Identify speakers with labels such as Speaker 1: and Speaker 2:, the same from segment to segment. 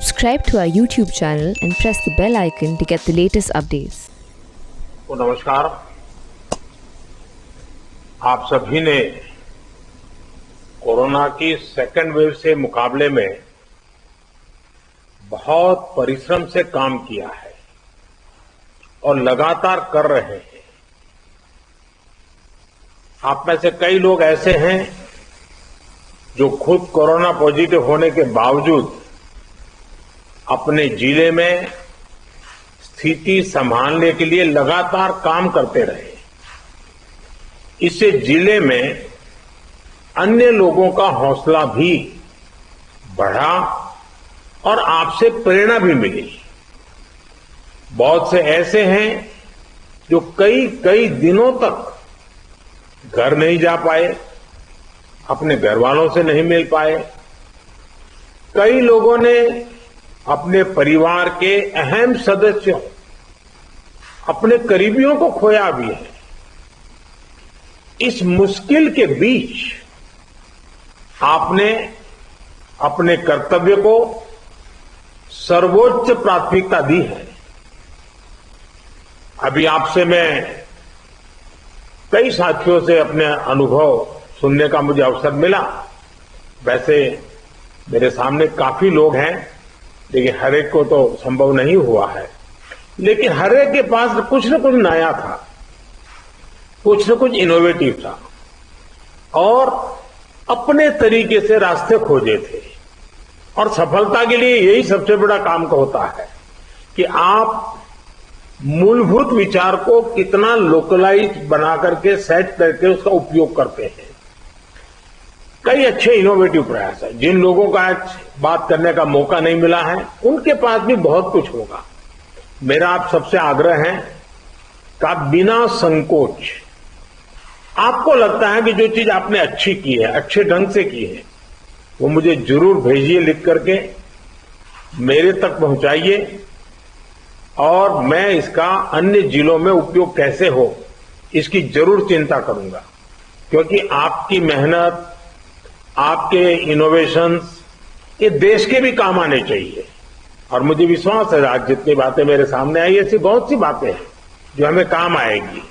Speaker 1: Subscribe to our YouTube channel and press the bell icon to get the latest updates.
Speaker 2: तो नमस्कार। आप सभी ने कोरोना की सेकेंड वेव से मुकाबले में बहुत परिश्रम से काम किया है और लगातार कर रहे हैं। आप में से कई लोग ऐसे हैं जो खुद कोरोना पॉजिटिव होने के बावजूद अपने जिले में स्थिति संभालने के लिए लगातार काम करते रहे। इससे जिले में अन्य लोगों का हौसला भी बढ़ा और आपसे प्रेरणा भी मिली। बहुत से ऐसे हैं जो कई कई दिनों तक घर नहीं जा पाए, अपने घर वालों से नहीं मिल पाए। कई लोगों ने अपने परिवार के अहम सदस्यों, अपने करीबियों को खोया भी है। इस मुश्किल के बीच आपने अपने कर्तव्य को सर्वोच्च प्राथमिकता दी है। अभी आपसे मैं कई साथियों से अपने अनुभव सुनने का मुझे अवसर मिला। वैसे मेरे सामने काफी लोग हैं, लेकिन हर एक को तो संभव नहीं हुआ है। लेकिन हर एक के पास कुछ न कुछ नया था, कुछ न कुछ इनोवेटिव था और अपने तरीके से रास्ते खोजे थे। और सफलता के लिए यही सबसे बड़ा काम का होता है कि आप मूलभूत विचार को कितना लोकलाइज बना करके सेट करके उसका उपयोग करते हैं। कई अच्छे इनोवेटिव प्रयास है। जिन लोगों का आज बात करने का मौका नहीं मिला है, उनके पास भी बहुत कुछ होगा। मेरा आप सबसे आग्रह है कि आप बिना संकोच, आपको लगता है कि जो चीज आपने अच्छी की है, अच्छे ढंग से की है, वो मुझे जरूर भेजिए, लिख करके मेरे तक पहुंचाइए और मैं इसका अन्य जिलों में उपयोग कैसे हो, इसकी जरूर चिंता करूंगा। क्योंकि आपकी मेहनत, आपके इनोवेशंस ये देश के भी काम आने चाहिए। और मुझे विश्वास है आज जितनी बातें मेरे सामने आई, ऐसी बहुत सी बातें हैं जो हमें काम आएगी।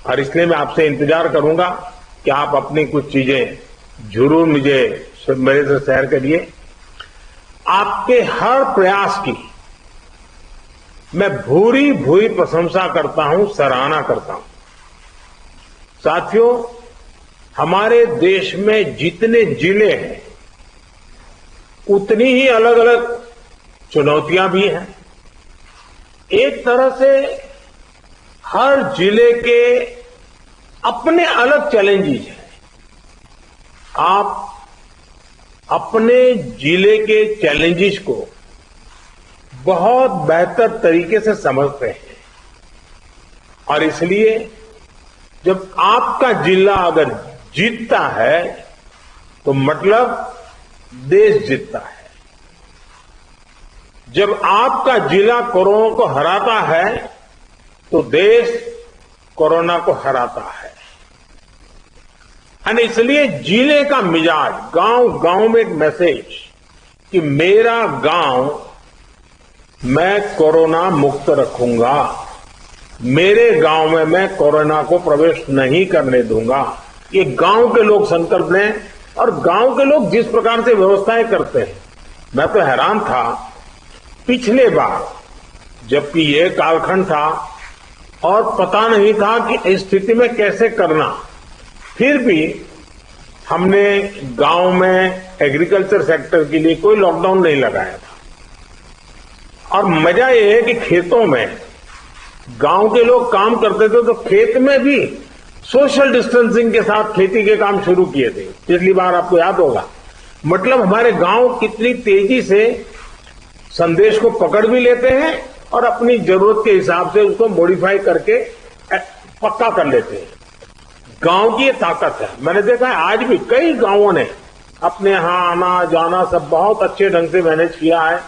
Speaker 2: और इसलिए मैं आपसे इंतजार करूंगा कि आप अपनी कुछ चीजें जरूर मेरे से शेयर करिए। आपके हर प्रयास की मैं भूरी भूरी प्रशंसा करता हूं, सराहना करता हूं। साथियों, हमारे देश में जितने जिले हैं उतनी ही अलग अलग चुनौतियां भी हैं। एक तरह से हर जिले के अपने अलग चैलेंजेस हैं। आप अपने जिले के चैलेंजेस को बहुत बेहतर तरीके से समझते हैं और इसलिए जब आपका जिला अगर जीतता है तो मतलब देश जीतता है। जब आपका जिला कोरोना को हराता है तो देश कोरोना को हराता है। और इसलिए जिले का मिजाज, गांव गांव में एक मैसेज कि मेरा गांव मैं कोरोना मुक्त रखूंगा, मेरे गांव में मैं कोरोना को प्रवेश नहीं करने दूंगा। ये गांव के लोग संकल्प लें और गांव के लोग जिस प्रकार से व्यवस्थाएं करते हैं, मैं तो हैरान था। पिछले बार जबकि ये कालखंड था और पता नहीं था कि इस स्थिति में कैसे करना, फिर भी हमने गांव में एग्रीकल्चर सेक्टर के लिए कोई लॉकडाउन नहीं लगाया था। और मजा ये है कि खेतों में गांव के लोग काम करते थे तो खेत में भी सोशल डिस्टेंसिंग के साथ खेती के काम शुरू किए थे। पिछली बार आपको याद होगा। मतलब हमारे गांव कितनी तेजी से संदेश को पकड़ भी लेते हैं और अपनी जरूरत के हिसाब से उसको मॉडिफाई करके पक्का कर लेते हैं। गांव की ये ताकत है। मैंने देखा है आज भी कई गांवों ने अपने यहां आना जाना सब बहुत अच्छे ढंग से मैनेज किया है।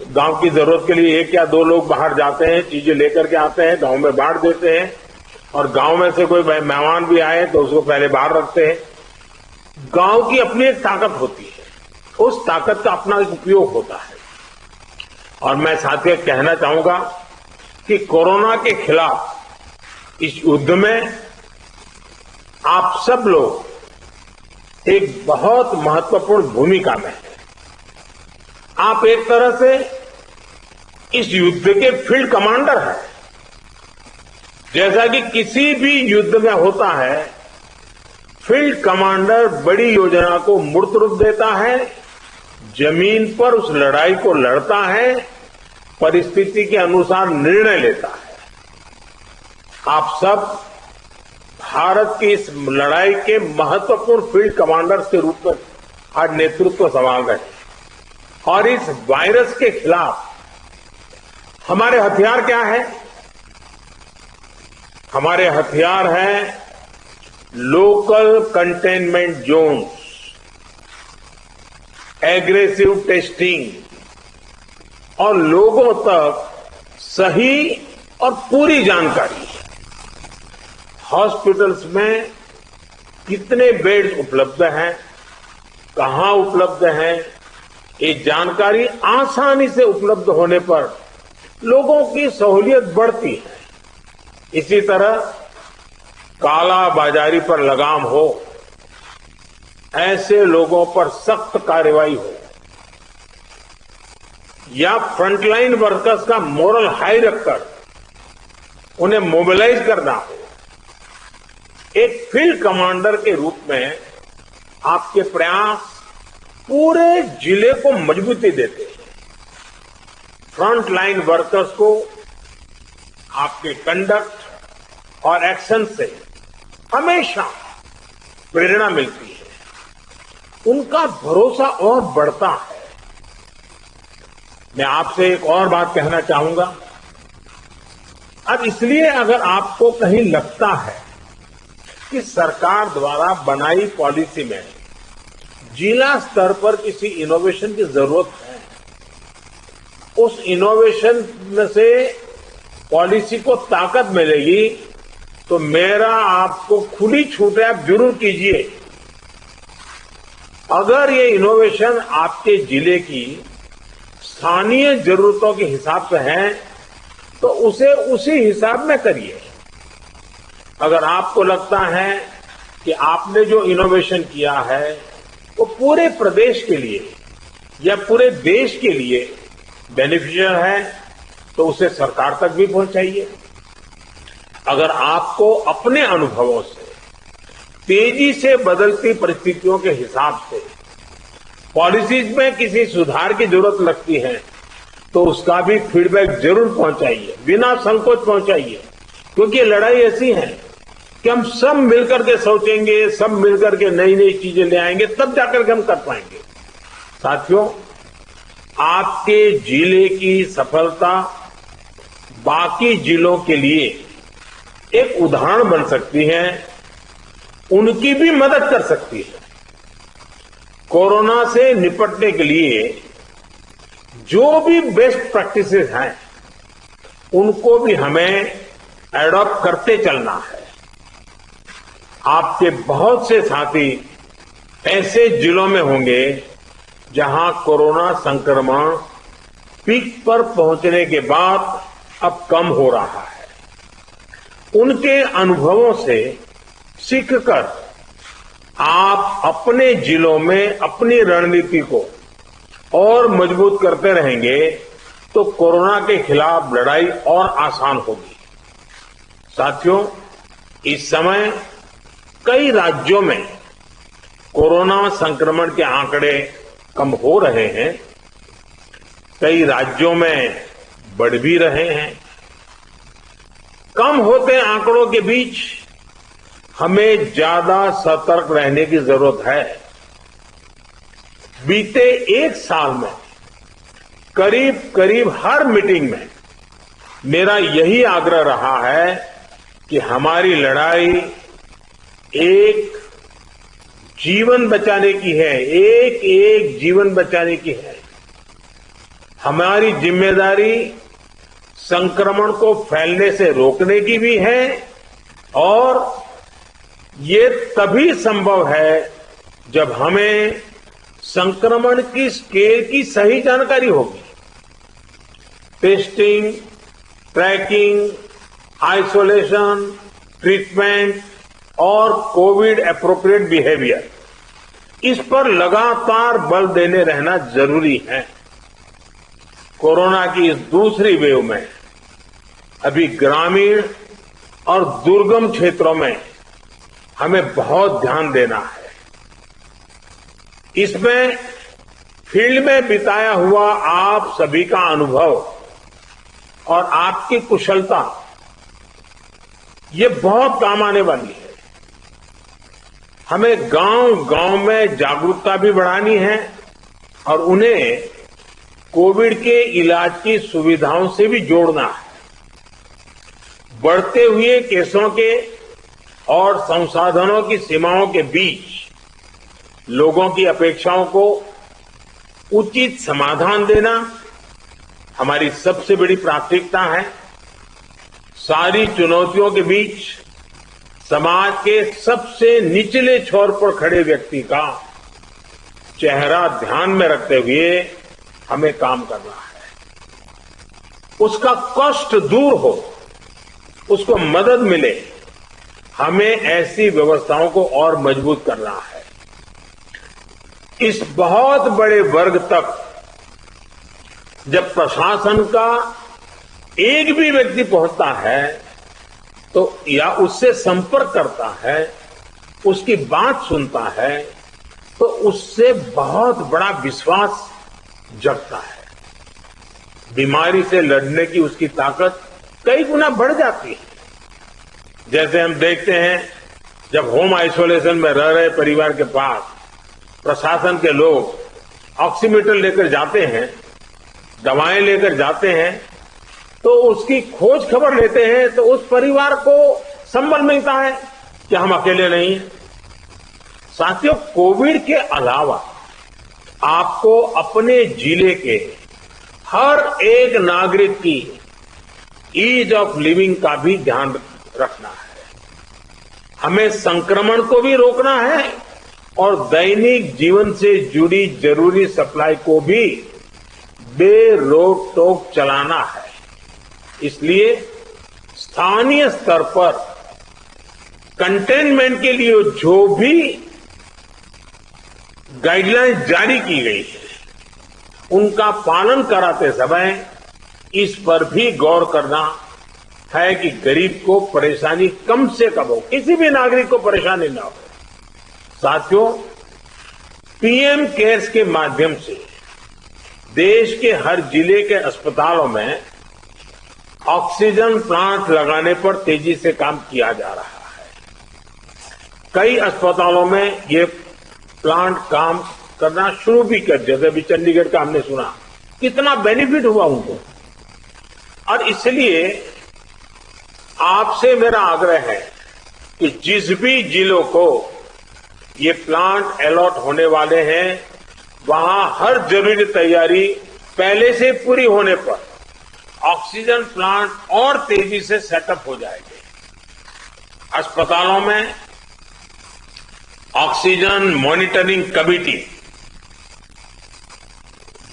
Speaker 2: गांव की जरूरत के लिए एक या दो लोग बाहर जाते हैं, चीजें लेकर के आते हैं, गांव में बांट देते हैं और गांव में से कोई मेहमान भी आए तो उसको पहले बाहर रखते हैं। गांव की अपनी एक ताकत होती है, उस ताकत का अपना उपयोग होता है। और मैं साथियों कहना चाहूंगा कि कोरोना के खिलाफ इस युद्ध में आप सब लोग एक बहुत महत्वपूर्ण भूमिका में हैं। आप एक तरह से इस युद्ध के फील्ड कमांडर हैं। जैसा कि किसी भी युद्ध में होता है, फील्ड कमांडर बड़ी योजना को मूर्त रूप देता है, जमीन पर उस लड़ाई को लड़ता है, परिस्थिति के अनुसार निर्णय लेता है। आप सब भारत की इस लड़ाई के महत्वपूर्ण फील्ड कमांडर के रूप में आज नेतृत्व संभाल रहे हैं। और इस वायरस के खिलाफ हमारे हथियार क्या है? हमारे हथियार हैं local containment zones, aggressive testing और लोगों तक सही और पूरी जानकारी। हॉस्पिटल्स में कितने बेड्स उपलब्ध हैं, कहां उपलब्ध हैं, ये जानकारी आसानी से उपलब्ध होने पर लोगों की सहूलियत बढ़ती है। इसी तरह काला बाजारी पर लगाम हो, ऐसे लोगों पर सख्त कार्रवाई हो, या फ्रंटलाइन वर्कर्स का मोरल हाई रखकर उन्हें मोबिलाइज करना हो। एक फील्ड कमांडर के रूप में आपके प्रयास पूरे जिले को मजबूती देते हैं। फ्रंटलाइन वर्कर्स को आपके कंडक्ट और एक्शन से हमेशा प्रेरणा मिलती है, उनका भरोसा और बढ़ता है। मैं आपसे एक और बात कहना चाहूंगा। अब इसलिए अगर आपको कहीं लगता है कि सरकार द्वारा बनाई पॉलिसी में जिला स्तर पर किसी इनोवेशन की जरूरत है, उस इनोवेशन में से पॉलिसी को ताकत मिलेगी, तो मेरा आपको खुली छूट है, आप जरूर कीजिए। अगर ये इनोवेशन आपके जिले की स्थानीय जरूरतों के हिसाब से है, तो उसे उसी हिसाब में करिए। अगर आपको लगता है कि आपने जो इनोवेशन किया है वो पूरे प्रदेश के लिए या पूरे देश के लिए बेनिफिशियल है, तो उसे सरकार तक भी पहुंचाइए। अगर आपको अपने अनुभवों से तेजी से बदलती परिस्थितियों के हिसाब से पॉलिसीज में किसी सुधार की जरूरत लगती है, तो उसका भी फीडबैक जरूर पहुंचाइए, बिना संकोच पहुंचाइए। क्योंकि ये लड़ाई ऐसी है कि हम सब मिलकर के सोचेंगे, सब मिलकर के नई नई चीजें ले आएंगे, तब जाकर के हम कर पाएंगे। साथियों, आपके जिले की सफलता बाकी जिलों के लिए एक उदाहरण बन सकती है, उनकी भी मदद कर सकती है। कोरोना से निपटने के लिए जो भी बेस्ट प्रैक्टिसेस हैं, उनको भी हमें एडॉप्ट करते चलना है। आपके बहुत से साथी ऐसे जिलों में होंगे जहां कोरोना संक्रमण पीक पर पहुंचने के बाद अब कम हो रहा है। उनके अनुभवों से सीखकर आप अपने जिलों में अपनी रणनीति को और मजबूत करते रहेंगे, तो कोरोना के खिलाफ लड़ाई और आसान होगी। साथियों, इस समय कई राज्यों में कोरोना संक्रमण के आंकड़े कम हो रहे हैं, कई राज्यों में बढ़ भी रहे हैं। कम होते आंकड़ों के बीच हमें ज्यादा सतर्क रहने की जरूरत है। बीते एक साल में करीब करीब हर मीटिंग में मेरा यही आग्रह रहा है कि हमारी लड़ाई एक जीवन बचाने की है, एक एक जीवन बचाने की है। हमारी जिम्मेदारी संक्रमण को फैलने से रोकने की भी है, और ये तभी संभव है जब हमें संक्रमण की स्केल की सही जानकारी होगी। टेस्टिंग, ट्रैकिंग, आइसोलेशन, ट्रीटमेंट और कोविड एप्रोप्रिएट बिहेवियर, इस पर लगातार बल देने रहना जरूरी है। कोरोना की इस दूसरी वेव में अभी ग्रामीण और दुर्गम क्षेत्रों में हमें बहुत ध्यान देना है। इसमें फील्ड में बिताया हुआ आप सभी का अनुभव और आपकी कुशलता ये बहुत काम आने वाली है। हमें गांव-गांव में जागरूकता भी बढ़ानी है और उन्हें कोविड के इलाज की सुविधाओं से भी जोड़ना है। बढ़ते हुए केसों के और संसाधनों की सीमाओं के बीच लोगों की अपेक्षाओं को उचित समाधान देना हमारी सबसे बड़ी प्राथमिकता है। सारी चुनौतियों के बीच समाज के सबसे निचले छोर पर खड़े व्यक्ति का चेहरा ध्यान में रखते हुए हमें काम करना है। उसका कष्ट दूर हो, उसको मदद मिले, हमें ऐसी व्यवस्थाओं को और मजबूत करना है। इस बहुत बड़े वर्ग तक जब प्रशासन का एक भी व्यक्ति पहुंचता है तो या उससे संपर्क करता है, उसकी बात सुनता है, तो उससे बहुत बड़ा विश्वास जगता है। बीमारी से लड़ने की उसकी ताकत कई गुना बढ़ जाती है। जैसे हम देखते हैं जब होम आइसोलेशन में रह रहे परिवार के पास प्रशासन के लोग ऑक्सीमीटर लेकर जाते हैं, दवाएं लेकर जाते हैं, तो उसकी खोज खबर लेते हैं, तो उस परिवार को संबल मिलता है कि हम अकेले नहीं हैं। साथियों, कोविड के अलावा आपको अपने जिले के हर एक नागरिक की ईज ऑफ लिविंग का भी ध्यान रखना है। हमें संक्रमण को भी रोकना है और दैनिक जीवन से जुड़ी जरूरी सप्लाई को भी बेरोक टोक चलाना है। इसलिए स्थानीय स्तर पर कंटेनमेंट के लिए जो भी गाइडलाइंस जारी की गई है, उनका पालन कराते समय इस पर भी गौर करना है कि गरीब को परेशानी कम से कम हो, किसी भी नागरिक को परेशानी न हो। साथियों, पीएम केयर्स के माध्यम से देश के हर जिले के अस्पतालों में ऑक्सीजन प्लांट लगाने पर तेजी से काम किया जा रहा है। कई अस्पतालों में ये प्लांट काम करना शुरू भी कर, जैसे अभी चंडीगढ़ का हमने सुना, कितना बेनिफिट हुआ उनको। और इसलिए आपसे मेरा आग्रह है कि जिस भी जिलों को ये प्लांट अलॉट होने वाले हैं, वहां हर जरूरी तैयारी पहले से पूरी होने पर ऑक्सीजन प्लांट और तेजी से सेटअप हो जाएंगे। अस्पतालों में ऑक्सीजन मॉनिटरिंग कमेटी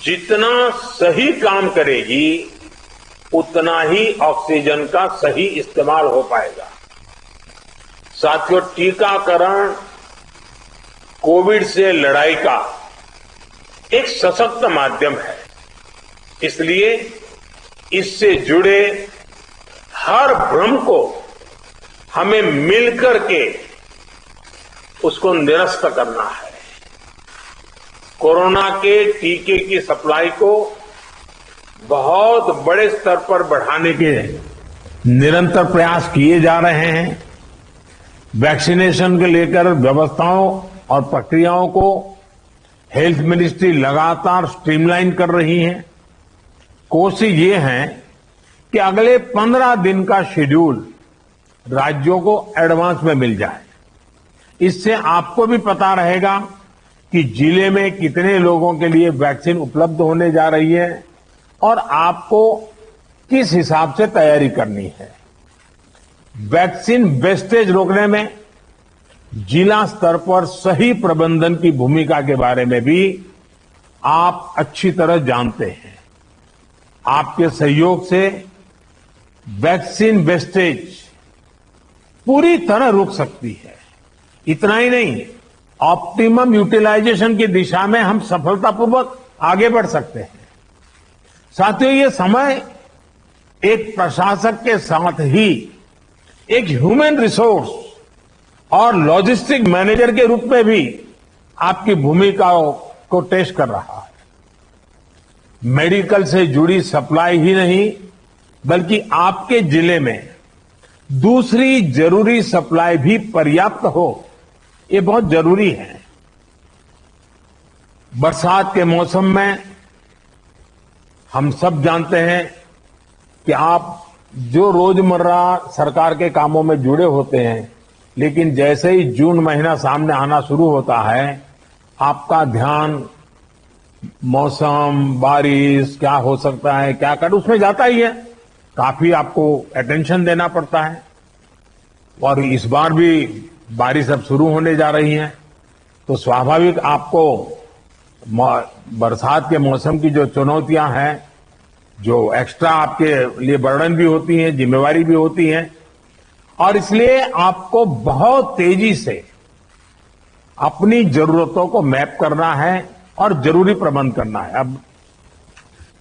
Speaker 2: जितना सही काम करेगी, उतना ही ऑक्सीजन का सही इस्तेमाल हो पाएगा। साथियों, टीकाकरण कोविड से लड़ाई का एक सशक्त माध्यम है। इसलिए इससे जुड़े हर भ्रम को हमें मिलकर के उसको निरस्त करना है। कोरोना के टीके की सप्लाई को बहुत बड़े स्तर पर बढ़ाने के निरंतर प्रयास किए जा रहे हैं। वैक्सीनेशन के लेकर व्यवस्थाओं और प्रक्रियाओं को हेल्थ मिनिस्ट्री लगातार स्ट्रीमलाइन कर रही है। कोशिश ये है कि अगले 15 दिन का शेड्यूल राज्यों को एडवांस में मिल जाए। इससे आपको भी पता रहेगा कि जिले में कितने लोगों के लिए वैक्सीन उपलब्ध होने जा रही है और आपको किस हिसाब से तैयारी करनी है। वैक्सीन वेस्टेज रोकने में जिला स्तर पर सही प्रबंधन की भूमिका के बारे में भी आप अच्छी तरह जानते हैं। आपके सहयोग से वैक्सीन वेस्टेज पूरी तरह रुक सकती है। इतना ही नहीं, ऑप्टिमम यूटिलाइजेशन की दिशा में हम सफलतापूर्वक आगे बढ़ सकते हैं। साथियों, ये समय एक प्रशासक के साथ ही एक ह्यूमन रिसोर्स और लॉजिस्टिक मैनेजर के रूप में भी आपकी भूमिकाओं को टेस्ट कर रहा है। मेडिकल से जुड़ी सप्लाई ही नहीं, बल्कि आपके जिले में दूसरी जरूरी सप्लाई भी पर्याप्त हो, ये बहुत जरूरी है। बरसात के मौसम में हम सब जानते हैं कि आप जो रोजमर्रा सरकार के कामों में जुड़े होते हैं, लेकिन जैसे ही जून महीना सामने आना शुरू होता है, आपका ध्यान मौसम, बारिश, क्या हो सकता है, क्या कर, उसमें जाता ही है। काफी आपको अटेंशन देना पड़ता है। और इस बार भी बारिश अब शुरू होने जा रही है, तो स्वाभाविक आपको बरसात के मौसम की जो चुनौतियां हैं, जो एक्स्ट्रा आपके लिए बर्डन भी होती हैं, जिम्मेवारी भी होती है, और इसलिए आपको बहुत तेजी से अपनी जरूरतों को मैप करना है और जरूरी प्रबंध करना है। अब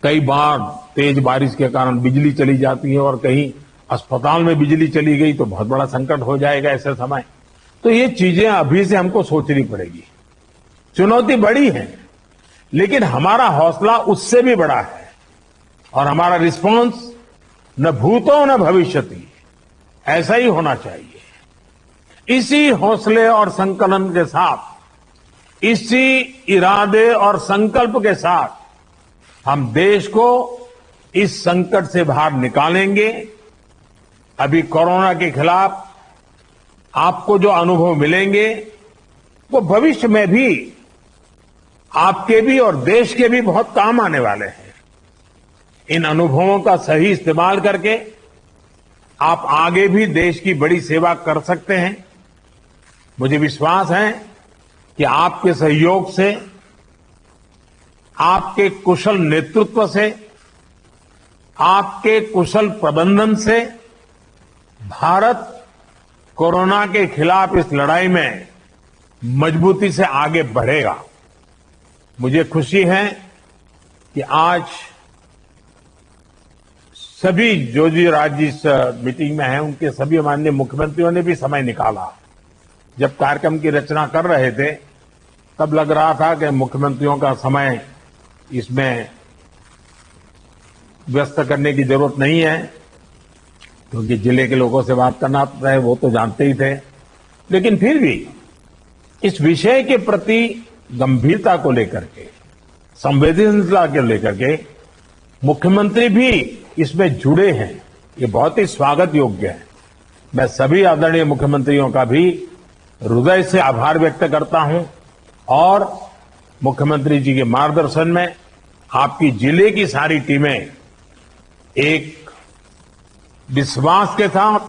Speaker 2: कई बार तेज बारिश के कारण बिजली चली जाती है और कहीं अस्पताल में बिजली चली गई तो बहुत बड़ा संकट हो जाएगा ऐसे समय। तो ये चीजें अभी से हमको सोचनी पड़ेगी। चुनौती बड़ी है, लेकिन हमारा हौसला उससे भी बड़ा है और हमारा रिस्पांस न भूतो न भविष्यति, ऐसा ही होना चाहिए। इसी हौसले और संकलन के साथ, इसी इरादे और संकल्प के साथ हम देश को इस संकट से बाहर निकालेंगे। अभी कोरोना के खिलाफ आपको जो अनुभव मिलेंगे, वो भविष्य में भी आपके भी और देश के भी बहुत काम आने वाले हैं। इन अनुभवों का सही इस्तेमाल करके आप आगे भी देश की बड़ी सेवा कर सकते हैं। मुझे विश्वास है कि आपके सहयोग से, आपके कुशल नेतृत्व से, आपके कुशल प्रबंधन से भारत कोरोना के खिलाफ इस लड़ाई में मजबूती से आगे बढ़ेगा। मुझे खुशी है कि आज सभी जो राज्य इस मीटिंग में हैं, उनके सभी माननीय मुख्यमंत्रियों ने भी समय निकाला। जब कार्यक्रम की रचना कर रहे थे, तब लग रहा था कि मुख्यमंत्रियों का समय इसमें व्यस्त करने की जरूरत नहीं है, क्योंकि जिले के लोगों से बात करना है, वो तो जानते ही थे। लेकिन फिर भी इस विषय के प्रति गंभीरता को लेकर के, संवेदनशीलता को लेकर के मुख्यमंत्री भी इसमें जुड़े हैं, ये बहुत ही स्वागत योग्य है। मैं सभी आदरणीय मुख्यमंत्रियों का भी हृदय से आभार व्यक्त करता हूं और मुख्यमंत्री जी के मार्गदर्शन में आपकी जिले की सारी टीमें एक विश्वास के साथ,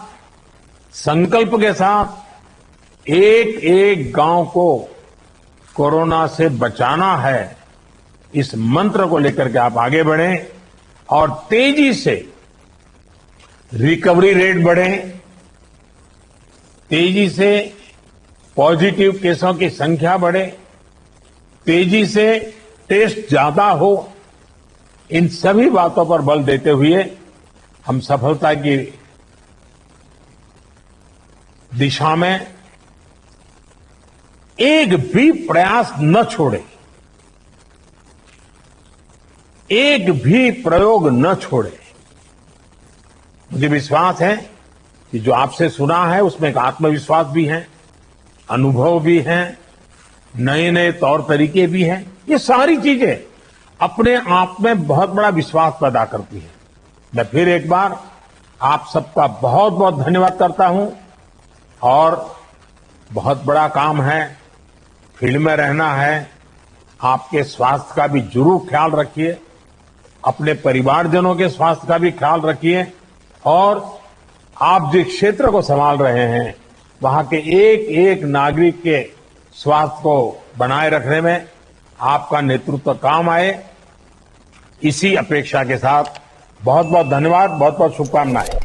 Speaker 2: संकल्प के साथ एक एक गांव को कोरोना से बचाना है, इस मंत्र को लेकर के आप आगे बढ़ें और तेजी से रिकवरी रेट बढ़े, तेजी से पॉजिटिव केसों की संख्या बढ़े, तेजी से टेस्ट ज्यादा हो। इन सभी बातों पर बल देते हुए हम सफलता की दिशा में एक भी प्रयास न छोड़े, एक भी प्रयोग न छोड़े। मुझे विश्वास है कि जो आपसे सुना है उसमें एक आत्मविश्वास भी है, अनुभव भी है, नए नए तौर तरीके भी हैं। ये सारी चीजें अपने आप में बहुत बड़ा विश्वास पैदा करती है। मैं फिर एक बार आप सबका बहुत बहुत धन्यवाद करता हूं और बहुत बड़ा काम है, फील्ड में रहना है। आपके स्वास्थ्य का भी जरूर ख्याल रखिए, अपने परिवारजनों के स्वास्थ्य का भी ख्याल रखिए और आप जिस क्षेत्र को संभाल रहे हैं वहां के एक एक नागरिक के स्वास्थ्य को बनाए रखने में आपका नेतृत्व काम आए, इसी अपेक्षा के साथ बहुत बहुत धन्यवाद, बहुत बहुत शुभकामनाएं।